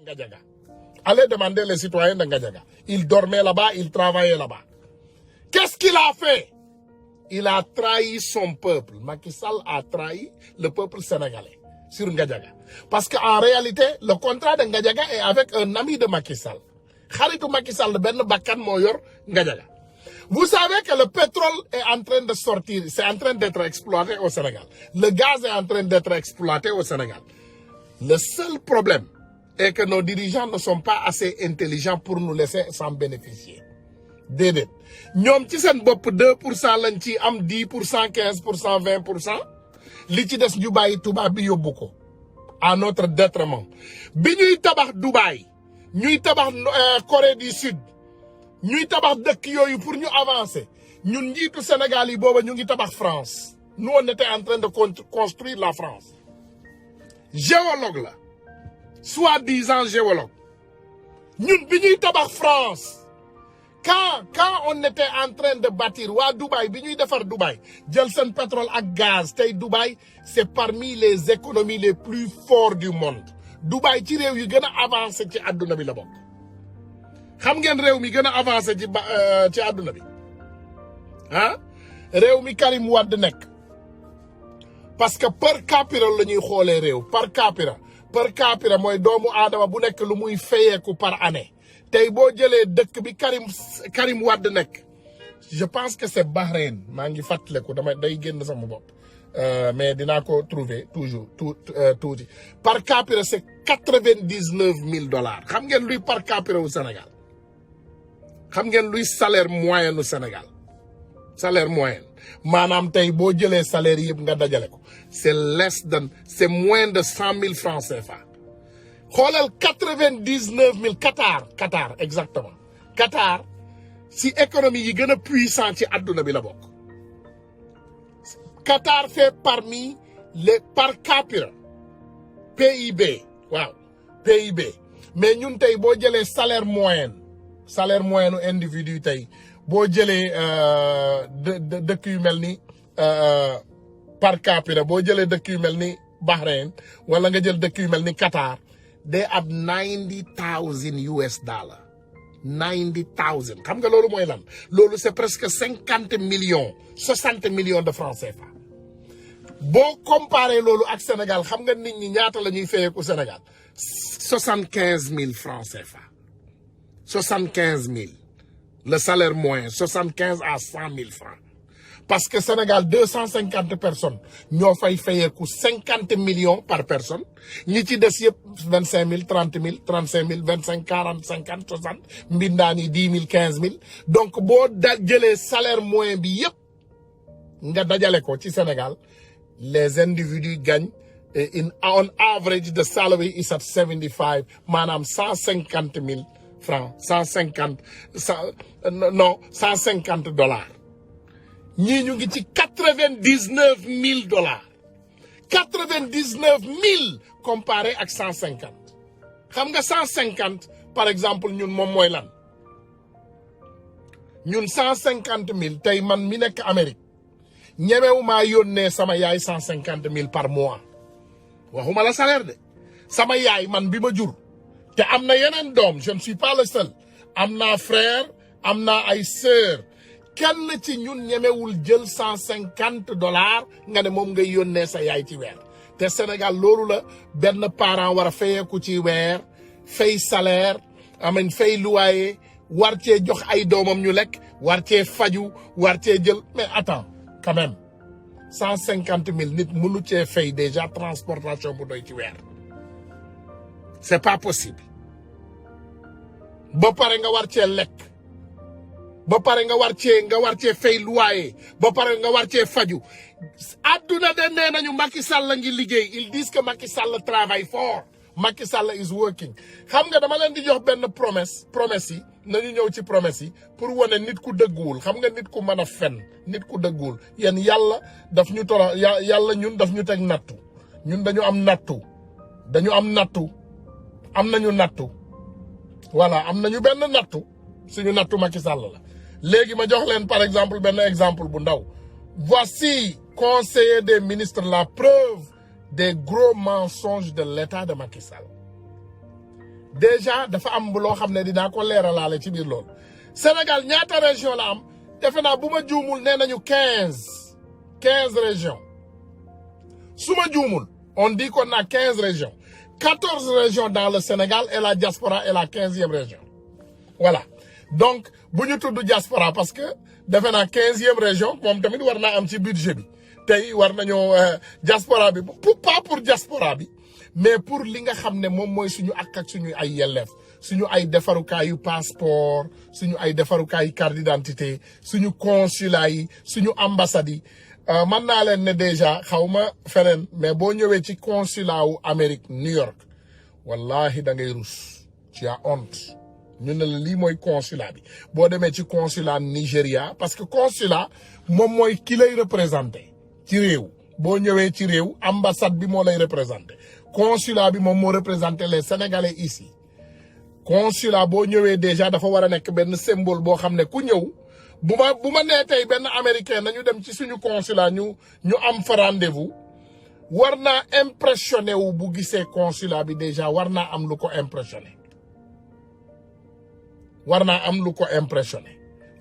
Ngadiaga. Allez demander les citoyens de Ngadiaga. Il dormait là-bas, il travaillait là-bas. Qu'est-ce qu'il a fait? Il a trahi son peuple. Macky Sall a trahi le peuple sénégalais sur Ngadiaga. Parce qu'en réalité, le contrat de Ngadiaga est avec un ami de Macky Sall. Kharitou Macky Sall, Ben Bakan Moyor Ngadiaga. Vous savez que le pétrole est en train de sortir, c'est en train d'être exploité au Sénégal. Le gaz est en train d'être exploité au Sénégal. Le seul problème est que nos dirigeants ne sont pas assez intelligents pour nous laisser s'en bénéficier. Déedéet ñoom ci seen bopp 2% lañ ci am 10% 15% 20% li ci des ñu bàyyi tubaab bi yóbbu ko à notre détriment. Bi ñuy tabax Dubaï ñuy tabax Corée du Sud ñuy tabax dëkk yooyu pour ñu avancer ñun njiitu Sénégal yi booba ñu ngi tabax France. Nous on était en train de construire la France. Géologue la soi-disant géologue ñun bi ñuy tabax France. Quand on était en train de bâtir waa Dubaï bi ñuy defar Dubaï jël seen pétrole ak gaz tey Dubaï c'est parmi les économies les plus fortes du monde. Dubaï ci réew yi gën a avancé ci àdduna bi la bokk. Xam ngeen réew mi gën a avancé ci àdduna bi ah réew mi Karim Wade nekk parce que per capita la ñuy xoolee réew per capita mooy doomu aadama bu nekk lu muy fayeeku par année. Tey boo jëlee dëkk bi Karim Wade nekk je pense que c'est Bahreïn maa ngi fàttaliku day génn sama bopp mais dinaa ko trouver toujours tuuti par capita c'est $99,000. Xam ngeen luy par capita au Sénégal xam ngeen luy salaire moyen au Sénégal salaire moyen maanaam tey boo jëlee salaire yëpp nga dajale ko c'est moins de 100,000 francs CFA. xoolal 99,000 Qatar exactement Qatar si économie yi gën a puissant ci àdduna bi la bokk. Qatar fait parmi les par capita PIB waaw PIB mais ñun tey boo jëlee salaire moyen u individu tey boo jëlee dëkk yu mel ni par capita boo jëlee dëkk yu mel ni Bahreïn wala nga jël dëkk yu mel ni Qatar. They have $90,000. 90,000. Xam nga loolu mooy lan loolu c'est presque 50 millions 60 millions de francs CFA. Boo comparé loolu ak Sénégal xam nga nit ñi ñaata la ñuy fayeeku Sénégal 75,000 francs CFA. 75,000 le salaire moyen 75 à 100,000 francs. Parce que Sénégal 250 personnes ñoo fay fayeeku 50 millions par personne ñi ci des yëpp 25,000 30,000 35,000 25 40 50 60 mbindaan yi 10,000 15,000 donc boo jëlee salaire moyen bi yëpp nga dajale ko ci Sénégal les individus gagnent on average the salary is at 75 maanaam 150,000 francs 150 $150. ñii ñu ngi ci $99,000 $99,000 comparé ak 150 xam nga 150 par exemple ñun moom mooy lan ñun 150,000 tey man mi nekk Amérique ñemewumaa yónnee sama yaay 150,000 par mois waxuma la salaire de sama yaay man bi ma jur te am na yeneen doom je ne suis pas le seul am naa frère am naa ay sœur kenn ci ñun ñemewul jël $150 nga ne moom ngay yónnee sa yaay ci weer te Sénégal loolu la benn parent war a fayeeku ci weer fay salaire fay loyer war cee jox ay doomam ñu lekk war cee faju war cee jël mais attends quand même 150,000 nit mënu cee fay déjà transportation bu doy ci weer c'est pas possible ba pare nga war cee lekk ba pare nga war cee fay loyer ba pare nga war cee faju adduna de nee nañu Macky Sall la ngi liggéey ils disent que Macky Sall travaille fort Macky Sall is working xam nga dama leen di jox benn promesse yi nañu ñëw ci promesse yi pour wane nit ku dëgguwul xam nga nit ku mën a fen nit ku dëgguwul yéen yàlla daf ñu toro yàlla ñun daf ñu teg nattu ñun dañu am nattu am nañu nattu voilà am nañu benn nattu suñu nattu Macky Sall la léegi ma jox leen par exemple benn exemple bu ndaw voici conseiller des ministres la preuve des gros mensonges de l'État de Macky Sall déjà dafa am loo xam ne dinaa ko leeralaale ci biir loolu Sénégal ñaata région la am defe naa bu ma juumul nee nañu 15 régions su ma juumul on dit qu'on a 15 régions 14 régions dans le Sénégal et la diaspora est la 15e région voilà donc bu ñu tudd diaspora parce que defe naa 15e région moom tamit war naa am ci budget bi tey war nañoo diaspora bi pas pour diaspora bi mais pour li nga xam ne moom mooy suñu ak suñu ay yelleef suñu ay defarukaayu passeport suñu ay defarukaayu carte d'identité suñu consulat yi suñu ambassade yi mën naa leen ne déjà xaw ma feneen mais boo ñëwee ci consulat wu Amérique New York wallahi da ngay rus tu as honte ñu ne la lii mooy consulat bi boo demee ci consulat Nigéria parce que consulat moom mooy ki lay représenté ci réew boo ñëwee ci réew ambassade bi moo lay représenté consulat bi moom moo représenté les Sénégalais ici consulat boo ñëwee déjà dafa war a nekk benn symbole boo xam ne ku ñëw bu ma nee tey benn américain nañu dem ci suñu consulat ñu am fa rendez-vous war naa impressionné wu bu gisee consulat bi déjà war naa am lu ko impressionné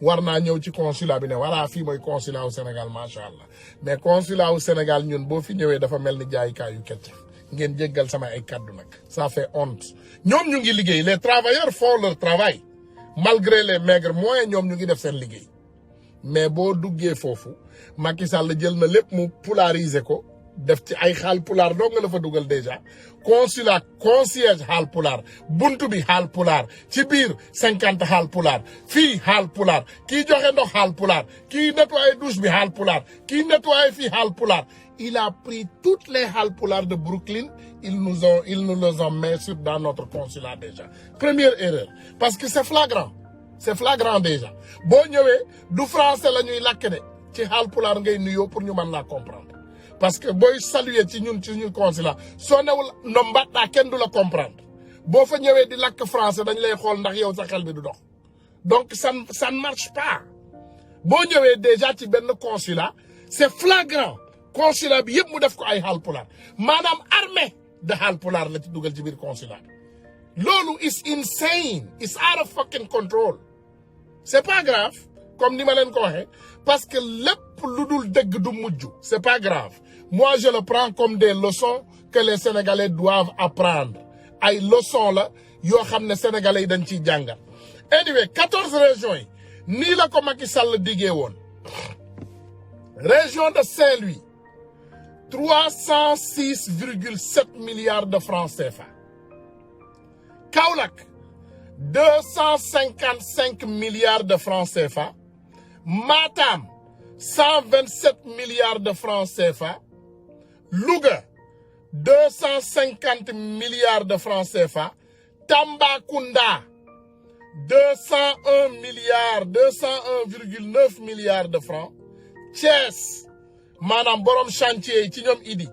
war naa ñëw ci consulat bi ne voilà fii mooy consulat wu Sénégal macha allah mais consulat wu Sénégal ñun boo fi ñëwee dafa mel ni jaayikaayu keccaf ngeen jéggal sama ay kaddu nag ça fait honte ñoom ñu ngi liggéey les travailleurs font leur travail malgré les maigres moyens ñoom ñu ngi def seen liggéey mais boo duggee foofu Macky Sall jël na lépp mu polariser ko def ci ay xaal pulaar doo nga la fa dugal déjà consulat concierge xaal pulaar buntu bi xaal pulaar ci biir 50 xaal pulaar fii xaal pulaar kii joxe ndox xaal pulaar kii nettoyé douche bi xaal pulaar kii nettoyé fii xaal pulaar il a pris toutes les xaal pulaar de Brooklyn ils nous les ont mis sur dans notre consulat déjà première erreur parce que c'est flagrant déjà boo ñëwee du français la ñuy lakk de ci xaal pulaar ngay nuyoo pour ñu mën laa comprendre parce que booy saluer ci ñun consulat soo newul nombataa kenn du la comprendre boo fa ñëwee di lakk français dañ lay xool ndax yow sa xel bi du dox donc ça ne marche pas boo ñëwee déjà ci benn consulat c'est flagrant consulat bi yëpp mu def ko ay Haalpulaar maanaam armée de Haalpulaar la ci dugal ci biir consulat bi loolu is insane it's out of fucking control c'est pas grave comme ni ma leen ko waxee parce que lépp lu dul dëgg du mujj c'est pas grave moi je le prends comme des leçons que les Sénégalais doivent apprendre ay leçons la yoo xam ne Sénégalais yi dañ ciy jàngat anyway 14 régions yi nii la ko Macky Sall diggee woon région de Saint-Louis 306,7 milliards de francs CFA Kaolack 255 milliards de francs CFA Matam 127 milliards de francs CFA Louga 250 milliards de francs CFA Tambacounda 201,9 milliards de francs Thiès maanaam borom chantier yi ci ñoom Idi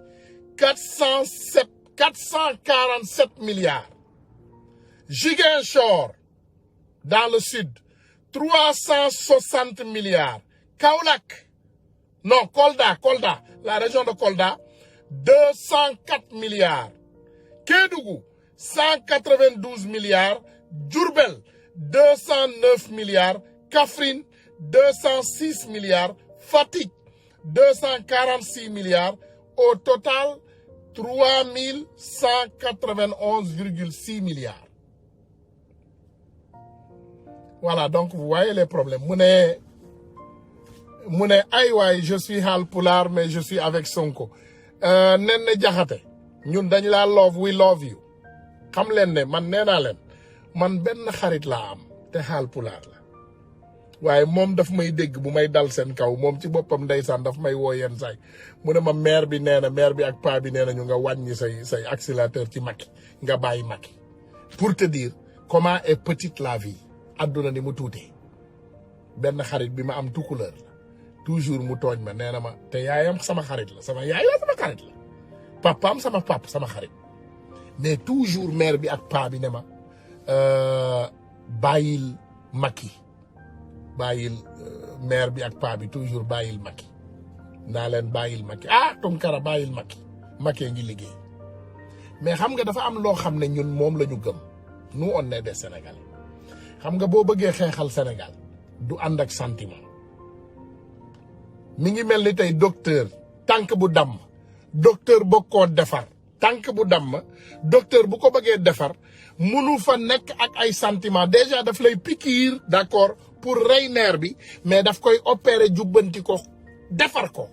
447 milliards Ziguinchor dans le sud 360 milliards Kaolack non Kolda la région de Kolda 204 milliards Kédougou 192 milliards Diourbel 209 milliards Kaffrine 206 milliards Fatick 246 milliards au total 3191,6 milliards voilà donc vous voyez les problèmes mu ne ay waay je suis Haalpulaar mais je suis avec Sonko nen ne jaxate ñun dañ laa love we love you xam leen ne man nee naa leen man benn xarit laa am te Haalpulaar la waaye moom daf may dégg bu may dal seen kaw moom ci boppam ndeysaan daf may woo yenn saay mu ne ma maire bi ak paa bi nee nañu nga wàññi say accélérateur ci Macky nga bàyyi Macky pour te dire comment est petite la vie adduna ni mu tuutee benn xarit bi ma am tout couleur la toujours mu tooñ ma nee na ma te yaayam sama xarit la sama yaay la sama xarit la papaam sama pap sama xarit mais toujours maire bi ak paa bi ne ma bàyyil Macky bàyyil maire bi ak paa bi toujours bàyyil Macky naa leen bàyyil Macky Tunkara bàyyil Macky ngi liggéey mais xam nga dafa am loo xam ne ñun moom la ñu gëm nous on est des Sénégalais xam nga boo bëggee xeexal Sénégal du ànd ak sentiment mi ngi mel ni tey docteur tànk bu damm docteur bokkoo defar tànk bu damm docteur bu ko bëggee defar munu fa nekk ak ay sentiment déjà daf lay pikiir d'accord pour rey nerf bi mais daf koy opérer jubbanti ko defar ko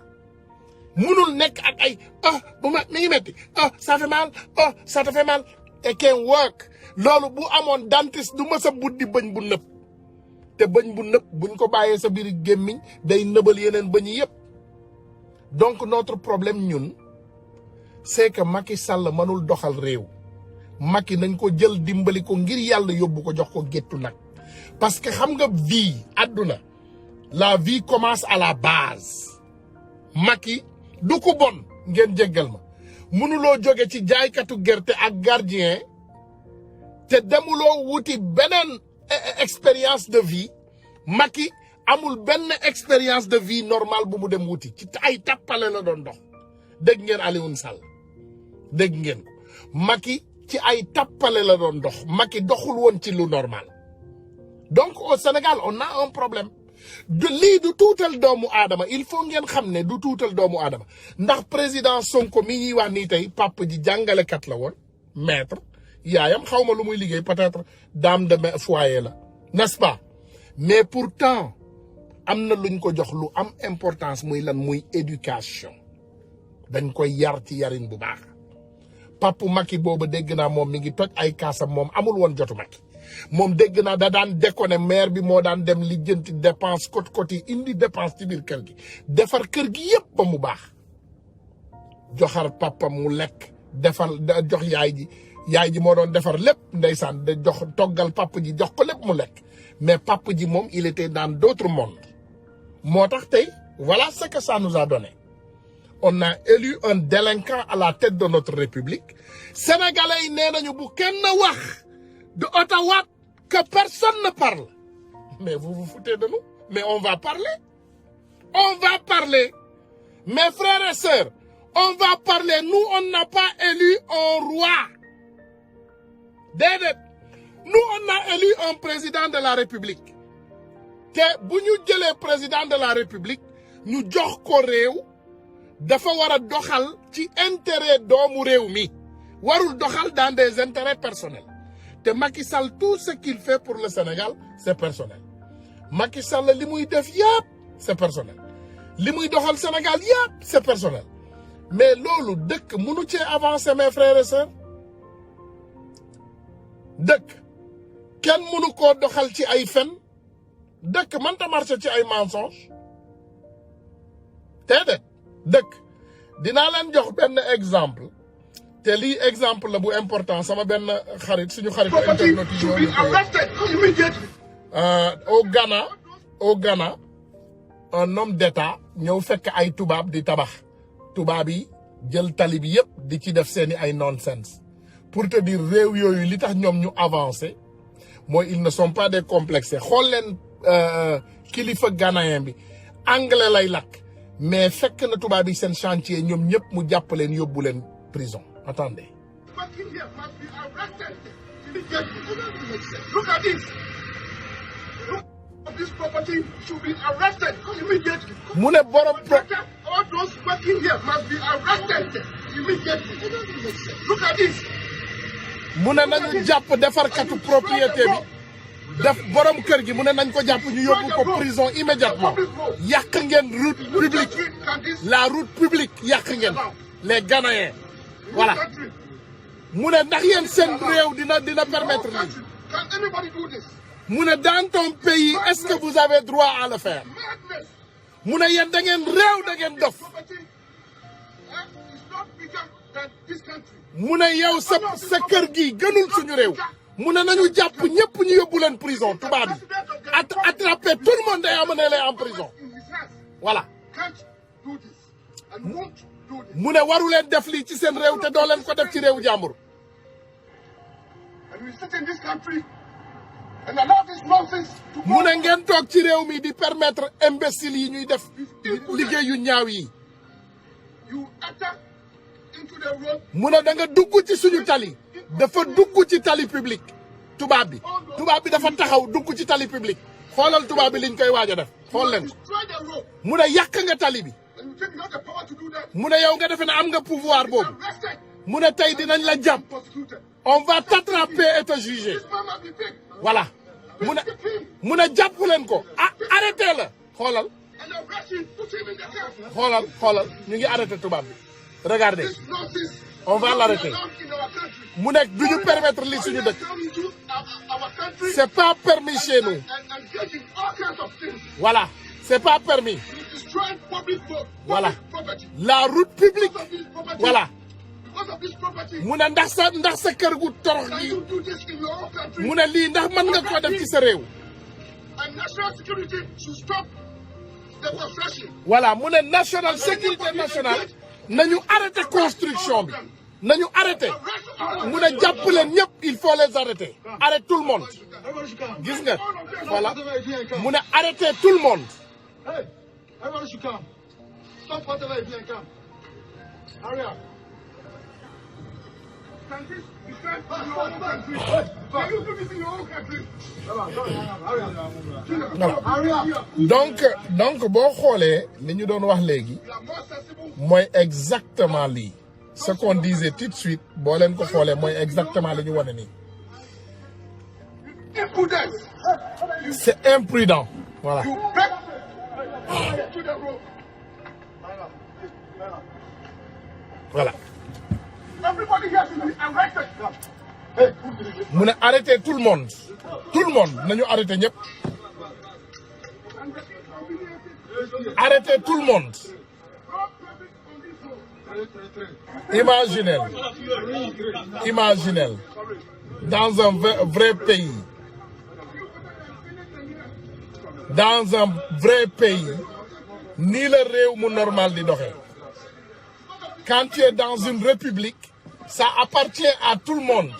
munul nekk ak ay bu ma mi ngi metti ça fait mal ça te fait mal it can work loolu bu amoon dentiste du mës a buddi bëñ bu nëb te bëñ bu nëb buñ ko bàyyee sa biir gémmiñ day nëbal yeneen bëñ yépp donc notre problème ñun c'est que Macky Sall mënul doxal réew Macky nañ ko jël dimbali ko ngir yàlla yóbbu ko jox ko géttu nag parce que xam nga vie àdduna la vie commence à la base Macky du ko bon ngeen jéggal ma mënuloo jóge ci jaaykatu gerte ak gardien te demuloo wuti beneen expérience de vie Macky amul benn expérience de vie normale bu mu dem wuti ci ay tappale la doon dox dégg ngeen Alioune Sall dégg ngeen ko Macky ci ay tappale la doon dox Macky doxul woon ci lu normal donc au Sénégal on a un problème lii du tuutal doomu aadama il faut ngeen xam ne du tuutal doomu aadama ndax président Sonko mi ñuy wax nii tey papa ji jàngalekat la woon maître yaayam xaw ma lu muy liggéey peut-être dame de foyer la n'est-ce pas mais pourtant am na luñ ko jox lu am importance muy lan muy éducation dañ koy yar ci yarin bu baax papu Macky boobu dégg naa moom mi ngi toj ay kaasam moom amul woon jotu Macky moom dégg naa da daan déconné maire bi moo daan dem lijjanti dépense côte yi indi dépense ci biir kër gi defar kër gi yépp ba mu baax joxar papam mu lekk defal jox yaay ji moo doon defar lépp ndeysaan da jox toggal papa ji jox ko lépp mu lekk mais papa ji moom il était dans d'autres mondes moo tax tey voilà ce que ça nous a donné on a élu un délinquant à la tête de notre république sénégalais yi nee nañu bu kenn wax de Ottawa que personne ne parle mais vous vous foutez de nous mais on va parler mes frères et sœurs on va parler nous on n'a pas élu un roi déedéet nous on a élu un président de la république te bu ñu jëlee président de la république ñu jox ko réew dafa war a doxal ci intérêt doomu réew mi warul doxal dans des intérêts personnels te Macky Sall tout ce qu'il fait pour le Sénégal c'est personnel Macky Sall li muy def yëpp c'est personnel li muy doxal Sénégal yëpp c'est personnel mais loolu dëkk mënu cee avancer mes frères et sœurs dëkk kenn mënu koo doxal ci ay fen dëkk mënta marché ci ay mensonges déedéet dëkk dinaa leen jox benn exemple te lii exemple la bu important sama benn xarit suñu xarit internet yi au Ghana un homme d'État ñëw fekk ay tubaab di tabax tubaab yi jël tali bi yëpp di ci def seeni ay nonsense pour te dire réew yooyu li tax ñoom ñu avancé mooy ils ne sont pas des complexés xool leen kilifa ghanéen bi anglais lay lakk mais fekk na tubaab yi seen chantier ñoom ñëpp mu jàpp leen yóbbu leen prison. Attendez. Look at this. This property should be arrested immediately. mu ne borom All those working here must be arrested immediately. Look at this. mu ne nañu jàpp defarkatu propriété bi def borom kër gi mu ne nañ ko jàpp ñu yóbbu ko prison immédiatement yàq ngeen route publique la route publique yàq ngeen les Ghanéens voilà mu ne ndax yéen seen réew dina permettre lii Can anybody do this? mu ne dans ton pays est-ce que vous avez droit à le faire Madness. mu ne yéen da ngeen réew da ngeen dof Property is not bigger than this country. mu ne yow sa kër gi gënul suñu réew mu ne nañu jàpp ñëpp ñu yóbbu leen prison tubaab yi attraper tout le monde et amener les en prison In his hands. voilà Can't do this and won't do this. mu ne waru leen def lii ci seen réew te doo leen ko def ci réewu jàmbur And we sit in this country and allow this nonsense to mu go. ne ngeen toog ci réew mi di permettre imbéciles yi ñuy def liggéey yu ñaaw yi You enter into the road. mu ne da nga dugg ci suñu tali dafa dugg ci tali public tubaab bi dafa taxaw dugg ci tali public xoolal tubaab bi liñ koy waaj a def xool leen mu ne yàq nga tali bi mu ne yow nga defe ne am nga pouvoir boobu mu ne tey dinañ la jàpp on va t'attraper et te juger voilà mu ne jàpp leen ko arrêté la xoolal ñu ngi arrêté tubaab bi regardez on va l'arrêter mu ne duñu permettre li suñu dëkk c'est pas permis chez nous voilà c'est pas permis voilà la route publique voilà mu ne ndax sa kër gu torox gi mu ne lii ndax mën nga ko def ci sa réew voilà mu ne national sécurité nationale nañu arrêté construction bi nañu arrêté mu ne jàpp leen ñëpp il faut les arrêter arrête tout le monde gis nga voilà mu ne arrêté tout le monde donc boo xoolee li ñu doon wax léegi mooy exactement lii ce qu'on disait tout de suite boo leen ko xoolee mooy exactement li ñu wane nii c'est imprudent voilà voilà mu ne arrêter tout le monde nañu arrêter ñëpp arrêter tout le monde imaginez dans un vrai pays nii la réew mu normal di doxee quand tu es dans une république ça appartient à tout le monde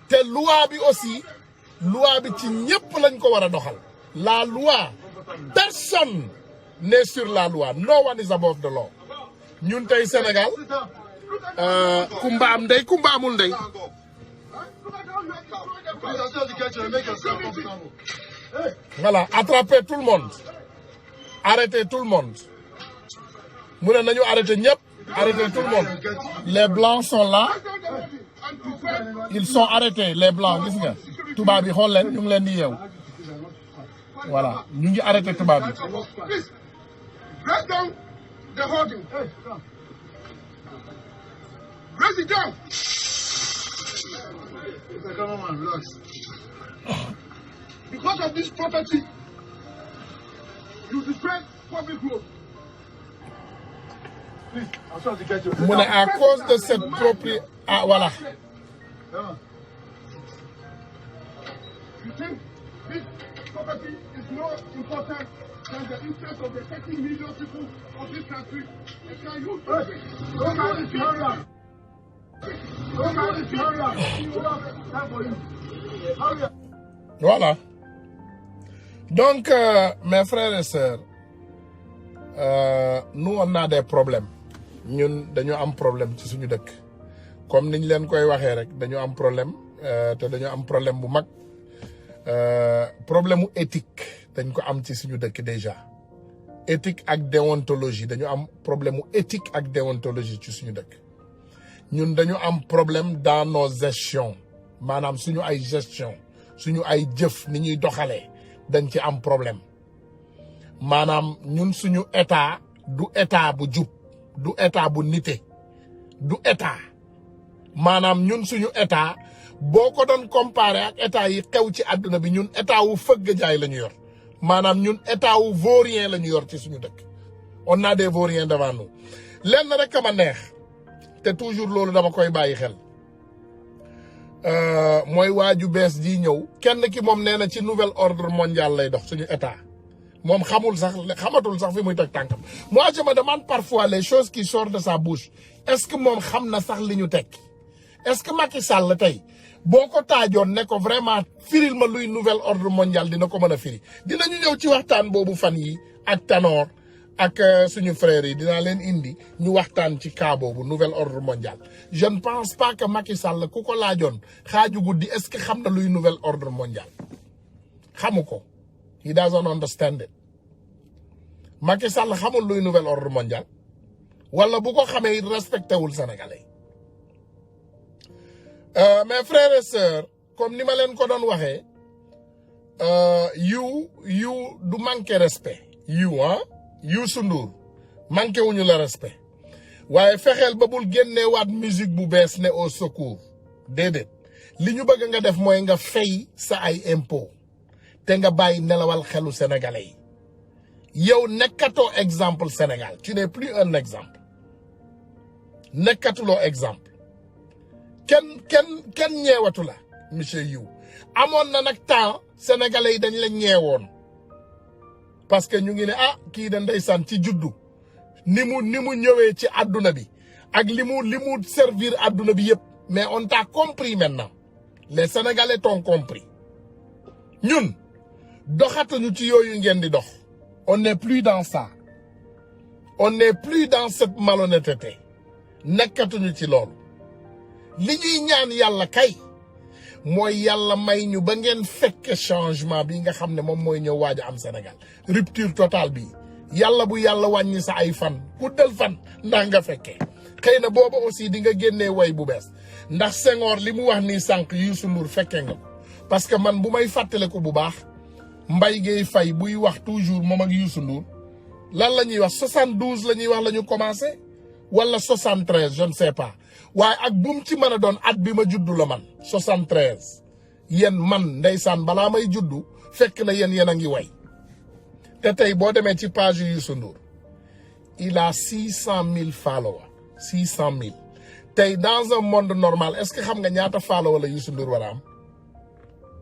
te loi bi aussi loi bi ci ñëpp lañ ko war a doxal la loi personne n'est sur la loi no one is above the law ñun tey Sénégal kumba am ndey kumba amul ndey voilà attraper tout le monde arrêter tout le monde mu ne nañu arrêter ñëpp arrêter tout le monde les blancs sont là ils sont arrêtés les blancs gis nga tubaab bi xool leen ñu ngi leen di yeew voilà ñu ngi arrêté tubaab bi Because of this property, you destroy public road. Please, I'm trying to get you. mu ne à cause de cette propriété voilà. You think this property is more important than the interest of the 30 million people of this country? And can you do it? Don't mind this area. Don't mind this area. We don't have time for you. Hurry up. Voilà. Donc, mes frères et sœurs, nous on a des problèmes. ñun dañu am problème ci suñu dëkk comme niñ leen koy waxee rek dañu am problème te dañu am problème bu mag problème mu éthique dañ ko am ci suñu dëkk déjà éthique ak déontologie dañu am problème mu éthique ak déontologie ci suñu dëkk ñun dañu am problème dans nos gestions maanaam suñu ay gestion suñu ay jëf ni ñuy doxalee dañ ci am problème maanaam ñun suñu état du état bu jub du état bu nite du état maanaam ñun suñu état boo ko doon comparé ak état yi xew ci àdduna bi ñun état wu fëgg jaay la ñu yor maanaam ñun état wu vaurien la ñu yor ci suñu dëkk on a des vauriens devant nous lenn rek a ma neex te toujours loolu dama koy bàyyi xel mooy waaju bees ji ñëw kenn ki moom nee na ci nouvel ordre mondial lay dox suñu état moom xamatul sax fi muy teg tànkam moi je me demande parfois les choses qui sortent de sa bouche est-ce que moom xam na sax li ñu tekki est-ce que Macky Sall tey boo ko taajoon ne ko vraiment firil ma luy nouvel ordre mondial dina ko mën a firi dinañu ñëw ci waxtaan boobu fan yi ak Tanor ak suñu frères yi dinaa leen indi ñu waxtaan ci cas boobu nouvel ordre mondial je ne pense pas que Macky Sall ku ko laajoon xaaju guddi est-ce que xam na luy nouvel ordre mondial xamu ko he doesn't understand it Macky Sall xamul luy nouvel ordre mondial wala bu ko xamee respecté wul Sénégalais mes frères et sœurs comme ni ma leen ko doon waxee you du manqué respect Youssou Ndour manqué wuñu la respect waaye fexeel ba bul génneewaat musique bu bees ne au secours déedéet li ñu bëgg nga def mooy nga fay sa ay impôt te nga bàyyi nelawal xelu sénégalais yi yow nekkatoo exemple Sénégal tu n'es plus un exemple nekkatuloo exemple kenn ñeewatu la monsieur Yu amoon na nag temps sénégalais yi dañ la ñeewoon parce que ñu ngi ne kii da ndeysaan ci juddu ni mu ñëwee ci àdduna bi ak li mu servir àdduna bi yëpp mais on t'a compris maintenant les sénégalais t'ont compris ñun doxatuñu ci yooyu ngeen di dox on n'est plus dans ça on n'est plus dans cette malhonnêteté nekkatuñu ci loolu li ñuy ñaan yàlla kay mooy yàlla may ñu ba ngeen fekk changement bi nga xam ne moom mooy ñëw waaj a am Sénégal rupture totale bi yàlla bu yàlla wàññi sa ay fan guddal fan ndax nga fekkee xëy na booba aussi di nga génnee way bu bees ndax Senghor li mu wax nii sànq Youssou Ndour fekkee nga ko parce que man bu may fàttaliku bu baax Mbaye Gueye Faye buy wax toujours moom ak Youssou Ndour lan la ñuy wax 72 la ñuy wax la ñu commencé wala 73 je ne sais pas waaye ak bu mu ci mën a doon at bi ma juddu la man 73 yéen man ndeysaan balaa may juddu fekk na yéen a ngi way te tey boo demee ci page yu Youssou Ndour il a 600 000 followers 600 000 tey dans un monde normal est-ce que xam nga ñaata followers la Youssou Ndour war a am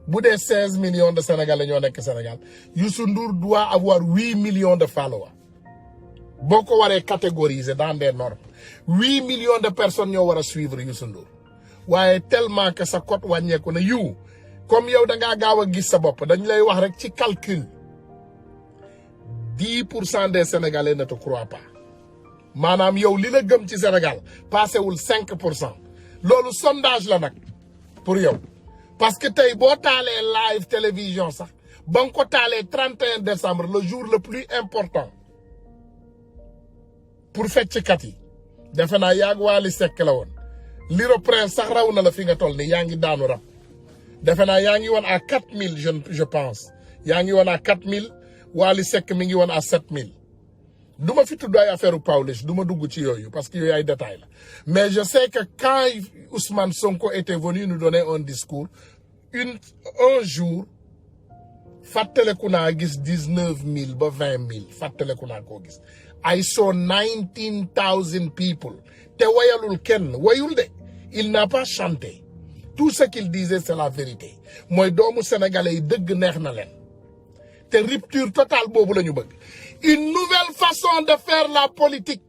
bu dee 16 millions de Sénégalais ñoo nekk Sénégal Youssou Ndour doit avoir 8 millions de followers boo ko waree catégoriser dans des normes 8 millions de personnes ñoo war a suivre Youssou Ndour waaye tellement que sa cote wàññeeku na yu comme yow da ngaa gaaw a gis sa bopp dañ lay wax rek ci calcul 10% des Sénégalais ne te croient pas maanaam yow li la gëm ci Sénégal passé wul 5% loolu sondage la nag pour yow parce que tey boo taalee live télévision sax ba nga ko taalee 31 décembre le jour le plus important pour fecckat yi defe naa yaag Wally Seck la woon Liro Prince sax raw na la fi nga toll ni yaa ngi daanu rab defe naa yaa ngi woon à 4000 je pense yaa ngi woon à 4000 Wally Seck mi ngi woon à 7000 du ma fi tudd ay affaire Pawlish du ma dugg ci yooyu parce que yooyu ay détails la mais je sais que quand Ousmane Sonko était venu nous donner un discours un jour fàttaleku naa gis 19000 ba 20000 fàttaleku naa koo gis I saw 19,000 people te wayalul kenn wayul de il n'a pas chanté tout ce qu'il disait c'est la vérité mooy doomu sénégalais yi dëgg neex na leen te rupture totale boobu la ñu bëgg une nouvelle façon de faire la politique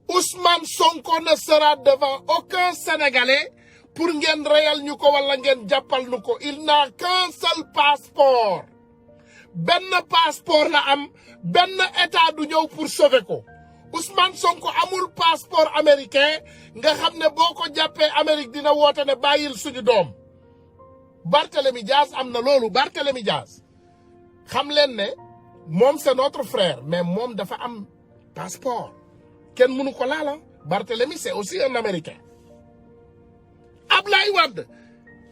Ousmane Sonko ne sera devant aucun Sénégalais pour ngeen reyal ñu ko wala ngeen jàppal ñu ko il n'a qu'un seul passeport benn passeport la am benn état du ñëw pour sauver ko Ousmane Sonko amul passeport américain nga xam ne boo ko jàppee Amérique dina woote ne bàyyil suñu doom Barthélémy Diaz am na loolu Barthélémy Diaz xam leen ne moom c'est notre frère mais moom dafa am passeport kenn mënu ko laala Barthélémy c'est aussi un américain Ablaye Wade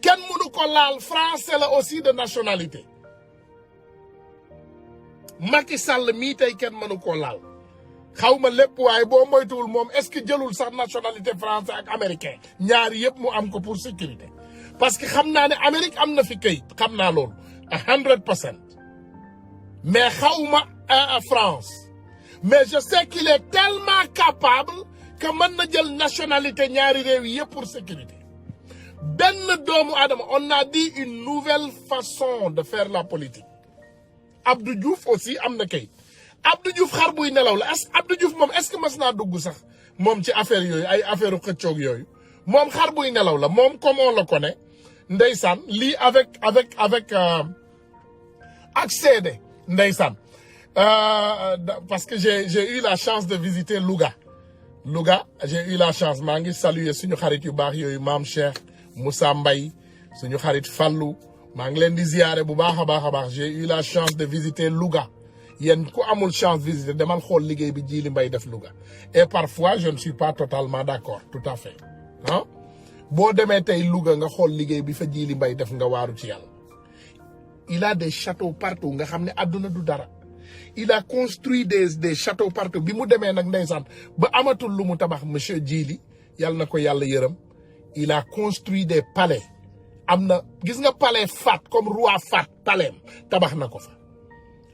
kenn mënu ko laal français la aussi de nationalité Macky Sall mii tey kenn mënu ko laal xaw ma lépp waaye boo moytuwul moom est-ce que jëlul sax nationalité français ak américain ñaari yëpp mu am ko pour sécurité parce que xam naa ne Amérique am na fi kayit xam naa loolu 100% mais xaw ma France mais je sais qu'il est tellement capable que mën na jël nationalité ñaari réew yi yëpp pour sécurité benn doomu Adama on a dit une nouvelle façon de faire la politique Abdou Diouf aussi am na kayit Abdou Diouf xar buy nelaw la Abdou Diouf moom est-ce que mas naa dugg sax moom ci affaire yooyu ay affaire u xëccoog yooyu moom xar buy nelaw la moom comme on le connaît ndeysaan lii avec ak seede ndeysaan Parce que j'ai eu la chance de visiter Louga. Louga, j'ai eu la chance. maa ngi saluer suñu xarit yu baax yooyu Maam Cheikh Moussa Mbaye suñu xarit Fallou maa ngi leen di ziyaare bu baax a baax a baax. J'ai eu la chance de visiter Louga. yéen ku amul chance visiter demal xool liggéey bi Djily Mbaye def Louga. Et parfois je ne suis pas totalement d'accord tout à fait ah boo demee tey Louga nga xool liggéey bi fa Djily Mbaye def nga waaru ci yàlla. Il a des châteaux partout nga xam ne àdduna du dara. Il a construit des châteaux partout bi mu demee nag ndeysaan ba amatul lu mu tabax monsieur Djily yàlla na ko yàlla yërëm. Il a construit des palais am na gis nga palais Fat comme roi Fat palais tabax na ko fa.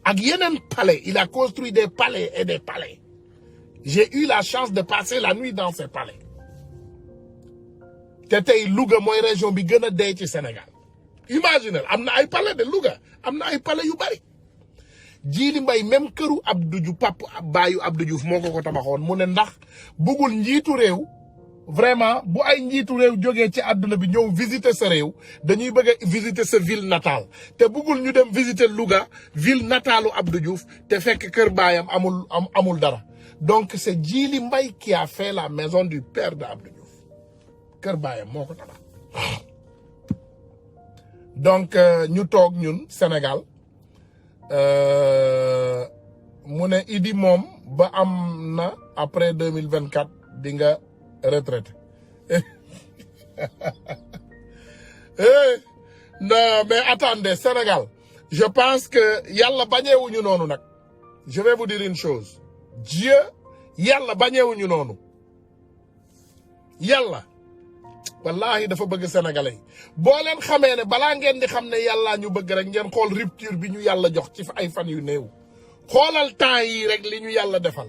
ak yeneen palais il a construit des palais et des palais. J'ai eu la chance de passer la nuit dans ces palais. te tey Louga mooy région bi gën a dee ci Sénégal. Imaginez am na ay palais de Louga am na ay palais yu bari. Djily Mbaye même këru Abdou Diouf baayu Abdou Diouf moo ko tabaxoon mu ne ndax bëggul njiitu réew vraiment bu ay njiitu réew jógee ci àdduna bi ñëw visiter sa réew dañuy bëgg a visiter sa ville natale te bëggul ñu dem visiter Louga ville natalu Abdou Diouf te fekk kër baayam amul dara. Donc c'est Djily Mbaye qui a fait la maison du père de Abdou Diouf kër baayam moo ko tabax. Donc ñu toog ñun Sénégal mu ne Idi moom ba am na après 2024 di nga retraité. Non mais attendez Sénégal je pense que yàlla bañeewuñu noonu nag. Je vais vous dire une chose Dieu yàlla bañeewuñu noonu yàlla wallahi dafa bëgg sénégalais yi boo leen xamee ne balaa ngeen di xam ne yàllaa ñu bëgg rek ngeen xool rupture bi ñu yàlla jox ci ay fan yu néew. xoolal temps yi rek li ñu yàlla defal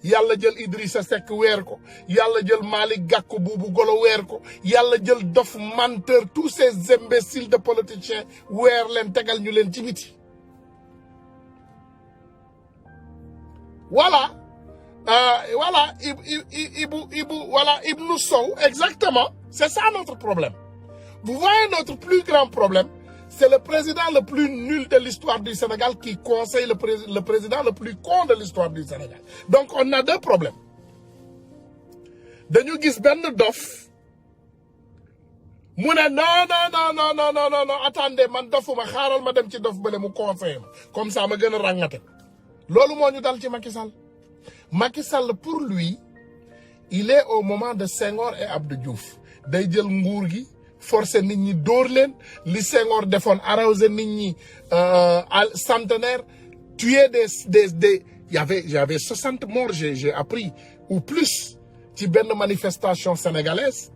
yàlla jël Idrissa Seck weer ko yàlla jël Malick Gakou Boubou Golo weer ko yàlla jël dof menteur tous ces imbéciles de politiciens weer leen tegal ñu leen ci biti. Voilà voilà voilà Ibnou Sow exactement c'est ça notre problème. Vous voyez notre plus grand problème c'est le président le plus nul de l'histoire du Sénégal qui conseille le président le plus con de l'histoire du Sénégal. Donc on a deux problèmes dañu gis benn dof mu ne non attendez man dofuma xaaral ma dem ci dof bële mu conseiller ma comme ça ma gën a ràngate. Loolu moo ñu dal ci Macky Sall. Macky Sall pour lui il est au moment de Senghor et Abdou Diouf day jël nguur gi forcer nit ñi dóor leen li Senghor defoon arroser nit ñi centenaire tuer j'avais 60 morts j'ai appris ou plus ci benn manifestation sénégalaise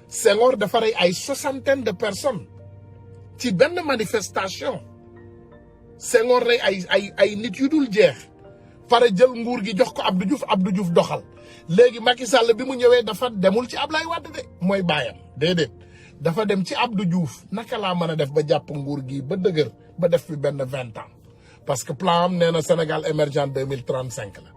Senghor dafa rey ay 60aine de personnes ci benn manifestation Senghor rey ay nit yu dul jeex pare jël nguur gi jox ko Abdou Diouf doxal léegi Macky Sall bi mu ñëwee dafa demul ci Ablaye Wade de mooy baayam déedéet dafa dem ci Abdou Diouf naka laa mën a def ba jàpp nguur gi ba dëgër ba def fi benn 20 ans parce que plan am nee na Sénégal émergent 2035 la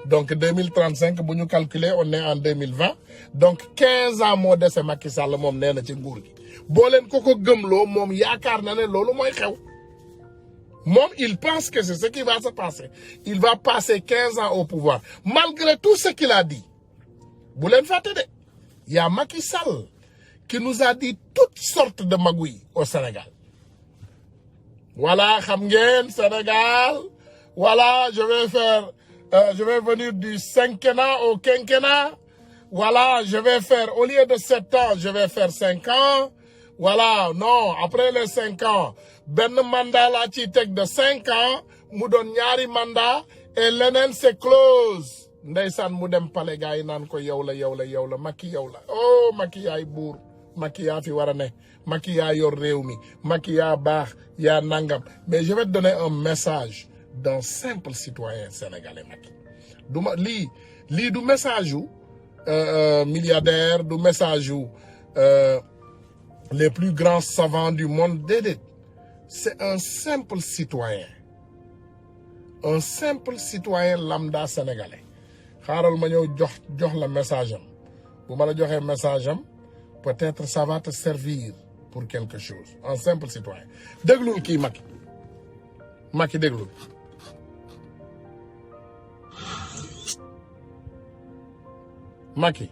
donc 2035 bu ñu calculer on est en 2020 donc 15 ans moo dese Macky Sall moom nee na ci nguur gi boo leen ko gëmloo moom yaakaar na ne loolu mooy xew. Moom il pense que c'est ce qui va se passer il va passer 15 ans au pouvoir malgré tout ce qu'il a dit bu leen fàtte de y a Macky Sall qui nous a dit toutes sortes de magouilles au Sénégal. Voilà xam ngeen Sénégal voilà je vais venir du cinquennat au quinquennat voilà je vais faire au lieu de 7 ans je vais faire 5 ans. Voilà non après les 5 ans benn mandat laa ciy teg de 5 ans mu doon ñaari mandat et leneen c'est close ndeysaan mu dem pale gars yi naan ko yow la Macky yow la oh Macky yaay buur Macky yaa fi war a ne Macky yaa yor réew mi Macky yaa baax yaa nangam mais je vais te donner un message d'un simple citoyen sénégalais Macky du ma lii du message yu milliardaire du message yu les plus grands savants du monde déedéet c'est un simple citoyen lambda sénégalais xaaral ma ñëw jox la message am bu ma la joxee message am peut-être ça va te servir pour quelque chose un simple citoyen déglul kii Macky déglul Macky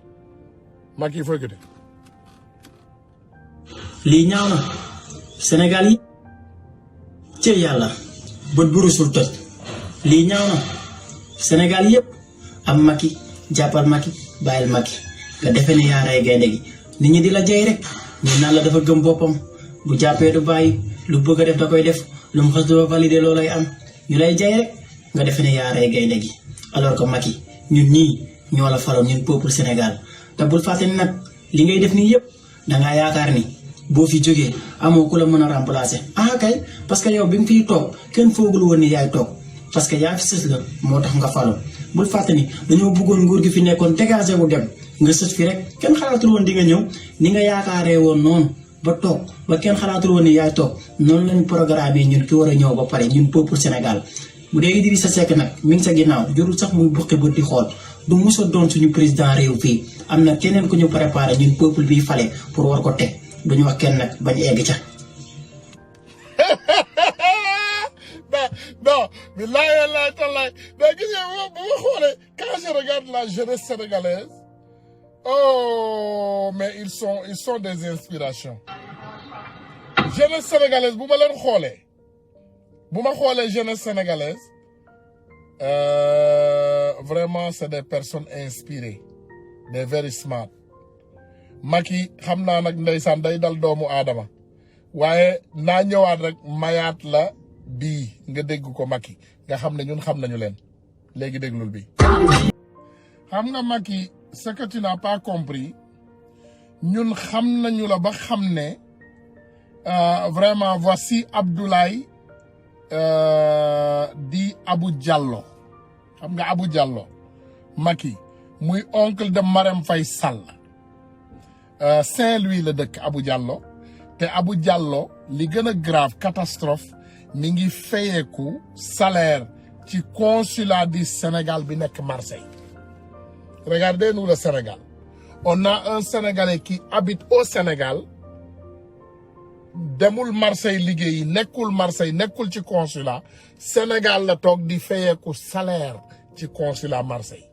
il faut écouter. lii ñaaw na Sénégal yi ci yàlla bët bu rusul toj lii ñaaw na Sénégal yëpp am Macky jàppal Macky bàyyil Macky nga defe ne yaa rey gaynde gi nit ñi di la jey rek ñu naan la dafa gëm boppam bu jàppee du bàyyi lu bëgg a def da koy def lu mu xas doo validé loolay am ñu lay jey rek nga defe ne yaa rey gaynde gi alors que Macky ñun ñii ñoo la faloon ñun peuple Sénégal te bul fàtte ni nag li ngay def nii yëpp dangaa yaakaar ni boo fi jógee amoo ku la mën a remplacer kay parce que yow bi nga fiy toog kenn foogul woon ni yaay toog parce que yaa fi sës la moo tax nga falo bul fàtte ni dañoo bëggoon nguur gi fi nekkoon dégagé wu dem nga sës fi rek kenn xalaatul woon di nga ñëw ni nga yaakaaree woon noonu ba toog ba kenn xalaatul woon ni yaay toog noonu lañu programme yi ñun ki war a ñëw ba pare ñun peuple Sénégal bu dee Idrissa Seck nag mi ngi sa ginnaaw jurul sax muy buqi bët di xool du musa doon suñu président réew fii am na keneen ku ñu préparé ñun peuple bi fale pour war ko teg duñu wax kenn nag bañ egg ca. non mais là mais gis nga bu ma xoolee quand je regarde la jeunesse sénégalaise oh mais ils sont des inspirations jeunesse sénégalaise bu ma leen xoolee jeunesse sénégalaise vraiment c'est des personnes inspirées des very smart. Macky xam naa nag ndeysaan day dal doomu aadama waaye naa ñëwaat rek mayaat la bii nga dégg ko Macky nga xam ne ñun xam nañu leen léegi déglul bi xam nga Macky ce que tu n'as pas compris ñun xam nañu la ba xam ne vraiment voici Abdoulaye di Abou Diallo xam nga Abou Diallo Macky muy oncle de Marème Faye Sall Saint-Louis la dëkk Abou Diallo te Abou Diallo li gën a grave catastrophe mi ngi fayeeku salaire ci consulat du Sénégal bi nekk Marseille. Regardez-nous le Sénégal. On a un Sénégalais qui habite au Sénégal demul Marseille liggéeyi nekkul Marseille nekkul ci consulat Sénégal la toog di fayeeku salaire ci consulat Marseille.